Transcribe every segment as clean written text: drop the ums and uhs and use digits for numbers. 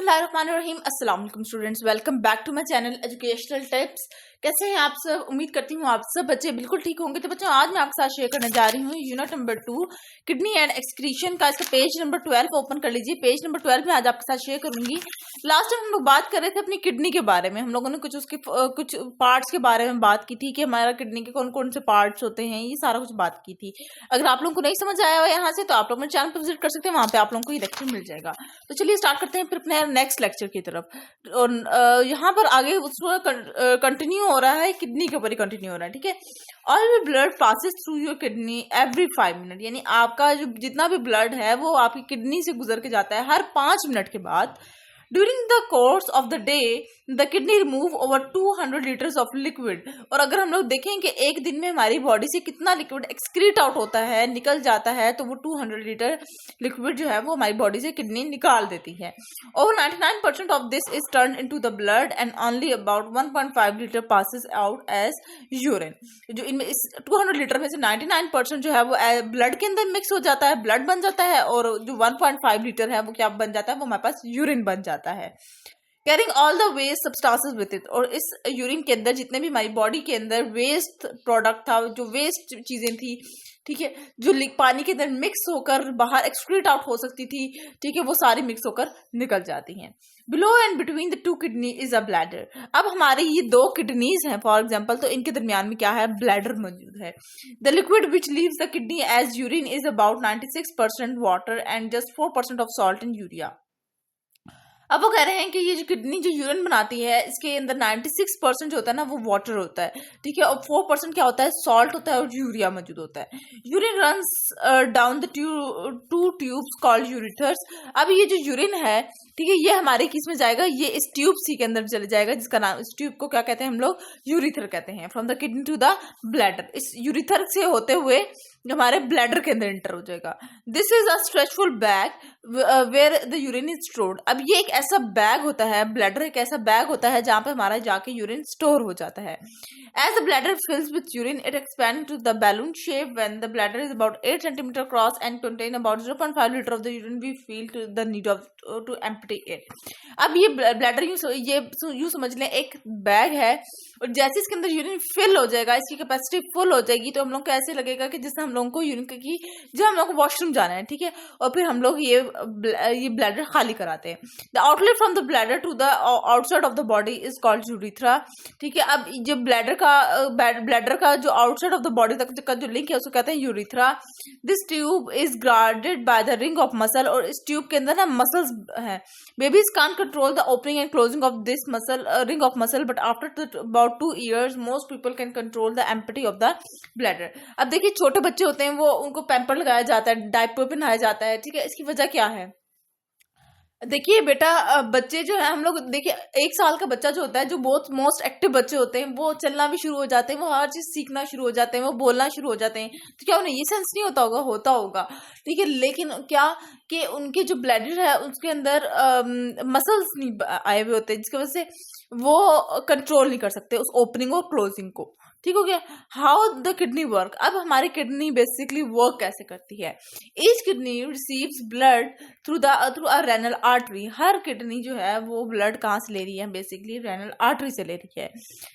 बिस्मिल्लाहिर्रहमानिर्रहीम। अस्सलाम वालेकुम students, welcome back to my channel educational tips. कैसे हैं आप सब? उम्मीद करती हूँ आप सब बच्चे बिल्कुल ठीक होंगे। तो बच्चों, आज मैं आपके साथ शेयर करने जा रही हूँ unit number 2 kidney and excretion का। इसका पेज नंबर 12 ओपन कर लीजिए। पेज नंबर 12 में आज आपके साथ शेयर करूंगी। लास्ट टाइम हम लोग बात कर रहे थे अपनी किडनी के बारे में। हम लोगों ने कुछ उसके कुछ पार्ट्स के बारे में बात की थी कि हमारा किडनी के कौन कौन से पार्ट्स होते हैं, ये सारा कुछ बात की थी। अगर आप लोगों को नहीं समझ आया हो यहाँ से तो आप लोग मेरे चैनल पर विजिट कर सकते हैं, वहां पे आप लोगों को ये लेक्चर मिल जाएगा। तो चलिए स्टार्ट करते हैं फिर अपने नेक्स्ट लेक्चर की तरफ। और यहाँ पर आगे कंटिन्यू हो रहा है, किडनी के ऊपर ही कंटिन्यू हो रहा है। ठीक है, all blood passes through your kidney every 5 minute, यानी आपका जो जितना भी ब्लड है वो आपकी किडनी से गुजर के जाता है हर 5 मिनट के बाद। During the course of the day the kidney remove over 200 litres of liquid. और अगर हम लोग देखें कि एक दिन में हमारी बॉडी से कितना लिक्विड एक्सक्रीट आउट होता है, निकल जाता है, तो वो 200 लीटर लिक्विड जो है वो हमारी बॉडी से किडनी निकाल देती है। Over 99% of this is turn into the blood and only about 1.5 litre passes out as urine. जो इनमें इस 200 लीटर में से 99% जो है वो ब्लड के अंदर मिक्स हो जाता है, ब्लड बन जाता है, और जो 1.5 लीटर है वो क्या बन जाता है, वो हमारे पास यूरिन बन जाता है। Carrying all the waste substances with it. और इस यूरिन के अंदर जितने भी हमारी बॉडी के अंदर वेस्ट प्रोडक्ट था, जो वेस्ट चीजें थी, ठीक है, जो पानी के अंदर मिक्स होकर बाहर एक्सक्रीट आउट हो सकती थी, ठीक है, वो सारी मिक्स होकर निकल जाती हैं। Below and between the 2 kidney is a bladder. अब हमारी ये 2 किडनीज हैं फॉर एग्जांपल, तो इनके दरमियान में क्या है, ब्लैडर मौजूद है। The liquid which leaves the kidney as urine is about 96% water and just 4% of salt and urea. अब वो कह रहे हैं कि ये जो किडनी जो यूरिन बनाती है, इसके अंदर 96% जो होता है ना वो वाटर होता है, ठीक है, और 4% क्या होता है, सॉल्ट होता है और यूरिया मौजूद होता है। Urine runs down the two tubes called ureters. अब ये जो यूरिन है, ठीक है, ये हमारे किस में जाएगा, ये इस ट्यूब सी के अंदर चले जाएगा, जिसका नाम, इस ट्यूब को क्या कहते हैं हम लोग, यूरिथर कहते हैं। From the kidney to the bladder, इस यूरिथर से होते हुए हमारे ब्लैडर के अंदर एंटर हो जाएगा। This is a stretchful bag where the urine is stored. अब ये एक ऐसा बैग होता है, ब्लैडर एक ऐसा बैग होता है जहां पे हमारा जाके यूरिन स्टोर हो जाता है। As the bladder fills with urine, it expands to the balloon shape. When the bladder is about 8 centimeter across and contain about 0.5 liter of the urine, we feel to the need of to empty it. अब ये bladder यूं समझ लें एक bag है, और जैसे इसके अंदर यूरिन फिल हो जाएगा, इसकी कैपेसिटी फुल हो जाएगी, तो हम लोग को ऐसे लगेगा कि जैसे हम लोगों को यूरिन की, जब हम लोग को वॉशरूम जाना है, ठीक है, और फिर हम लोग ये ब्लैडर खाली कराते हैं। The outlet from the bladder to the outside of the body is called urethra. ठीक है, अब जो ब्लैडर का जो आउटसाइड ऑफ द बॉडी तक का जो लिंक है उसको कहते हैं urethra. This tube is guarded by the ring of muscle. और इस ट्यूब के अंदर ना मसल्स है। Babies can't control the opening and closing of this muscle ring of muscle, but after about 2 years most people can control the empty of the bladder. अब देखिए, छोटे बच्चे होते हैं, वो उनको पैम्पर लगाया जाता है, डायपर पहनाया जाता है, ठीक है, इसकी वजह क्या है? देखिए बेटा, बच्चे जो है, हम लोग देखिए 1 साल का बच्चा जो होता है, जो बहुत मोस्ट एक्टिव बच्चे होते हैं, वो चलना भी शुरू हो जाते हैं, वो हर चीज सीखना शुरू हो जाते हैं, वो बोलना शुरू हो जाते हैं। तो क्या उन्हें ये सेंस नहीं होता होगा, ठीक है, लेकिन क्या कि उनके जो ब्लैडर है उसके अंदर मसल्स नहीं आए हुए होते, जिसकी वजह से वो कंट्रोल नहीं कर सकते उस ओपनिंग और क्लोजिंग को। ठीक हो गया। How the kidney work. अब हमारी किडनी बेसिकली वर्क कैसे करती है? Each kidney receives blood through a renal artery. Her kidney जो है वो ब्लड कहाँ से ले रही है? बेसिकली रेनल आर्टरी से ले रही है।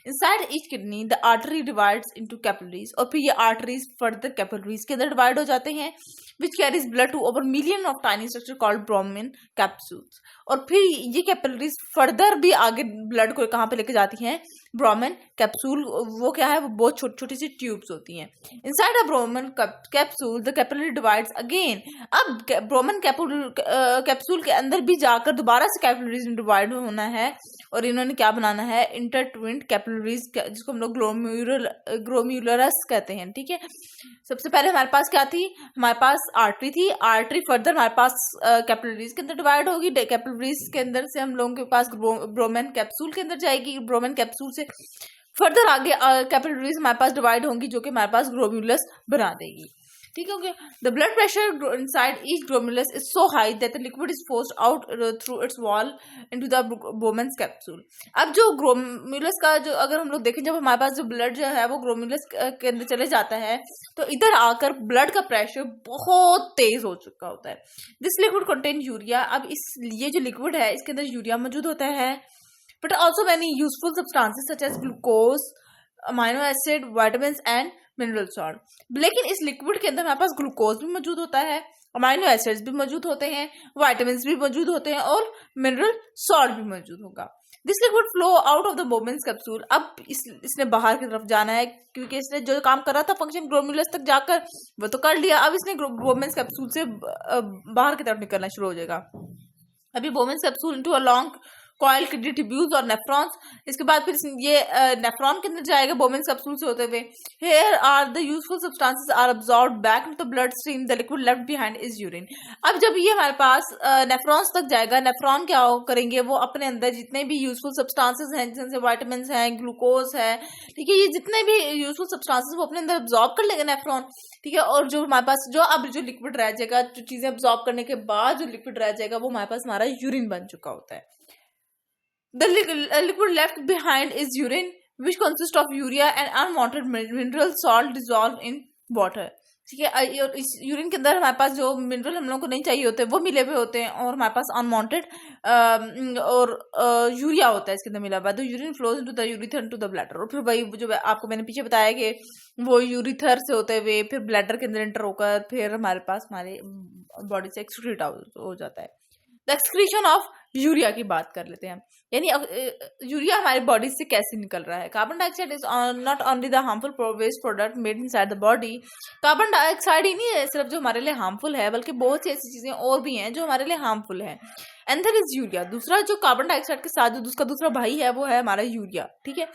Inside each kidney the artery divides into capillaries. और फिर ये आर्टरीज फर्दर कैपिलरीज के अंदर डिवाइड हो जाते हैं, which carries blood to over million of tiny structure called Brahmin capsules। और फिर ये कैपिलरीज फर्दर भी आगे ब्लड को कहाँ पे लेके जाती हैं? ब्रोमेन कैप्सूल। वो क्या है? वो बहुत छोटी छोटी सी ट्यूब्स होती हैं। Inside a Bowman capsule the capillary divides again. अब ब्रोमेन कैप्सूल के अंदर भी जाकर दोबारा से कैपिलरीज में डिवाइड होना है, और इन्होंने क्या बनाना है? इंटरट्विन्ड कैपिलरीज, जिसको हम लोग ग्लोम्युलरस कहते हैं। ठीक है, सबसे पहले हमारे पास क्या थी? हमारे पास आर्टरी थी। आर्टरी फर्दर हमारे पास कैपिलरीज के अंदर डिवाइड होगी। कैपिलरीज के अंदर से हम लोगों के पास ब्रोमेन कैप्सूल के अंदर जाएगी। ब्रोमेन कैप्सूल से फर्दर आगे कैपिलरीज हमारे पास डिवाइड होंगी, जो कि हमारे पास ग्लोम्युलस बना देगी। ठीक है। The blood pressure inside each glomerulus is so high that the liquid is forced out through it's wall into the Bowman's capsule. अब जो ग्लोमेरुलस का जो अगर हम लोग देखें, जब हमारे पास जो ब्लड जो है वो ग्लोमेरुलस के अंदर चले जाता है तो इधर आकर ब्लड का प्रेशर बहुत तेज हो चुका होता है। This liquid contain urea. अब इस ये जो लिक्विड है इसके अंदर यूरिया मौजूद होता है, but also many useful substances such as glucose, amino acid, vitamins and mineral salt. लेकिन इस लिक्विड के अंदर हमारे पास ग्लूकोज भी मौजूद होता है, अमाइनो एसिड्स भी मौजूद होते हैं, विटामिन्स भी मौजूद होते हैं और मिनरल सॉल्ट भी मौजूद होगा। This liquid flow out of the Bowman's capsule. अब इसने बाहर की तरफ जाना है, क्योंकि इसने जो काम कर रहा था फंक्शन ग्लोमेरुलस तक जाकर वो तो कर लिया। अब इसने बोमेन्स कैप्सूल से बाहर की तरफ निकलना शुरू हो जाएगा। अभी Bowman's capsule into a long coil kidney tubules और नेफ्रॉन्स। इसके बाद फिर ये नेफ्रॉन के अंदर जाएगा बोमेन्स कैप्सूल से होते हुए। Here are the useful substances are absorbed back into the blood stream. The liquid left behind is urine. अब जब ये हमारे पास नेफ्रॉन्स तक जाएगा, नेफ्रॉन क्या करेंगे, वो अपने अंदर जितने भी यूजफुल सब्सटेंसेस हैं, जैसे विटामिन्स हैं, ग्लूकोज है, ठीक है, ये जितने भी यूजफुल सब्सटेंसेस वो अपने अंदर अब्सॉर्ब कर लेंगे नेफ्रॉन, ठीक है। और जो हमारे पास जो अब जो लिक्विड रह जाएगा, जो चीजें अब्सॉर्ब करने के बाद जो लिक्विड रह जाएगा वो हमारे पास हमारा यूरिन बन चुका होता है। The liquid left behind is urine, which consists of urea and unwanted mineral salt dissolved in water. ठीक है, और इस यूरिन के अंदर हमारे पास जो मिनरल हम लोगों को नहीं चाहिए होते वो मिले हुए होते हैं, और हमारे पास अनवांटेड और यूरिया होता है इसके अंदर मिला हुआ। तो urine flows into the ureter to the bladder. और फिर वही जो आपको मैंने पीछे बताया कि वो यूरिथर से होते हुए फिर ब्लैडर के अंदर एंटर होकर फिर हमारे पास हमारे बॉडी से एक्सक्रीट हो जाता है। द एक्सक्रीशन ऑफ यूरिया की बात कर लेते हैं, यानी यूरिया हमारी बॉडी से कैसे निकल रहा है। Carbon dioxide is not only the harmful waste product made inside the body. Carbon dioxide ही नहीं है सिर्फ जो हमारे लिए हार्मफुल है, बल्कि बहुत सी ऐसी चीजें और भी हैं जो हमारे लिए हार्मफुल है। And there is urea. दूसरा जो कार्बन डाइऑक्साइड के साथ जो उसका दूसरा भाई है वो है हमारा यूरिया, ठीक है।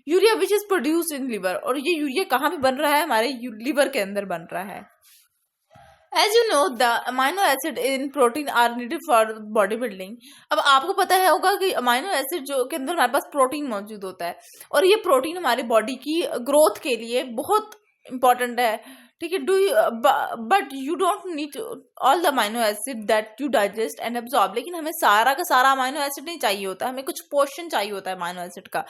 Urea which is produced in liver. और ये यूरिया कहाँ पे बन रहा है, हमारे लिवर के अंदर बन रहा है। As you know, the amino acid in protein are needed for body building. अब आपको पता है होगा कि अमाइनो एसिड जो के अंदर हमारे पास प्रोटीन मौजूद होता है, और ये प्रोटीन हमारी बॉडी की ग्रोथ के लिए बहुत इंपॉर्टेंट है, ठीक है। But you don't need all the amino acid that you digest and absorb. लेकिन हमें सारा का सारा अमाइनो एसिड नहीं चाहिए होता, हमें कुछ पोर्शन चाहिए होता है अमाइनो एसिड का।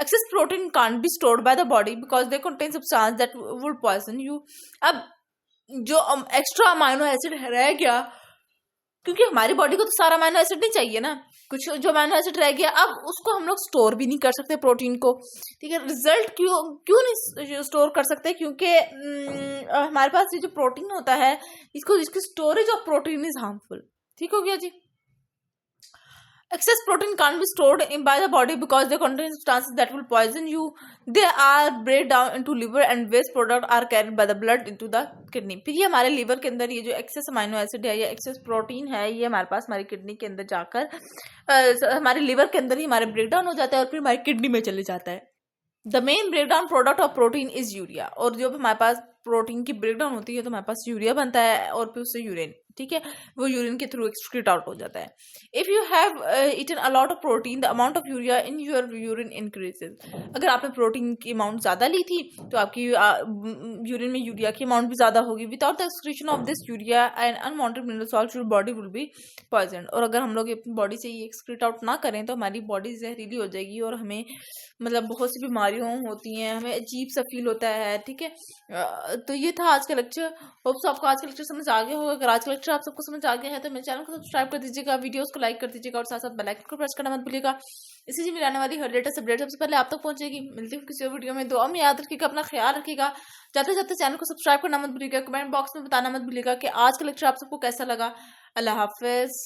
Excess protein can't be stored by the body because they contain substance that would poison you. अब जो एक्स्ट्रा अमाइनो एसिड रह गया, क्योंकि हमारी बॉडी को तो सारा अमाइनो एसिड नहीं चाहिए ना, कुछ जो अमाइनो एसिड रह गया अब उसको हम लोग स्टोर भी नहीं कर सकते प्रोटीन को, ठीक है। रिजल्ट क्यों नहीं स्टोर कर सकते, क्योंकि हमारे पास ये जो प्रोटीन होता है इसकी storage of protein is harmful. ठीक हो गया जी। Excess protein can't be stored by the body because they contain substances that will poison you. They are break down into liver and waste product are carried by the blood into the kidney. फिर ये हमारे liver के अंदर ये जो access amino acid है या access protein है ये हमारे पास हमारी किडनी के अंदर जाकर हमारे लिवर के अंदर ही हमारे ब्रेक डाउन हो जाता है और फिर हमारी किडनी में चले जाता है। The main break down product of protein is urea. और जब हमारे पास प्रोटीन की ब्रेक डाउन होती है तो हमारे पास यूरिया बनता है और फिर उससे यूरिन, ठीक है, वो यूरिन के थ्रू एक्सक्रीट आउट हो जाता है। If you have eaten a lot of protein the amount of urea in your urine increases. अगर आपने प्रोटीन की अमाउंट ज्यादा ली थी तो आपकी यूरिन में यूरिया की अमाउंट भी ज्यादा होगी। Without the excretion of this urea and unwanted mineral salt your body will be poison. और अगर हम लोग अपनी बॉडी से ये एक्सक्रीट आउट ना करें तो हमारी बॉडी जहरीली हो जाएगी और हमें मतलब बहुत सी बीमारियां होती हैं, हमें अजीब सा फील होता है, ठीक है। तो ये था आज का लेक्चर। होप सो आपको आज का लेक्चर समझ आ गया होगा। अगर आज का लेक्चर आप सबको समझ आ गया है तो मेरे चैनल को सब्सक्राइब कर दीजिएगा, वीडियोस को लाइक कर दीजिएगा और साथ साथ बेल आइकन को प्रेस करना मत भूलिएगा। इसी से मिलाने वाली हर लेटेस्ट अपडेट सबसे पहले आप तक पहुंचेगी। मिलती हूँ किसी और वीडियो में। दुआ में याद रखिएगा, अपना ख्याल रखिएगा। जाते जाते चैनल को सब्सक्राइब करना मत भूलिएगा। कमेंट बॉक्स में बताना मत भूलिएगा कि आज का लेक्चर आप सबको कैसा लगा। अल्लाह हाफिज।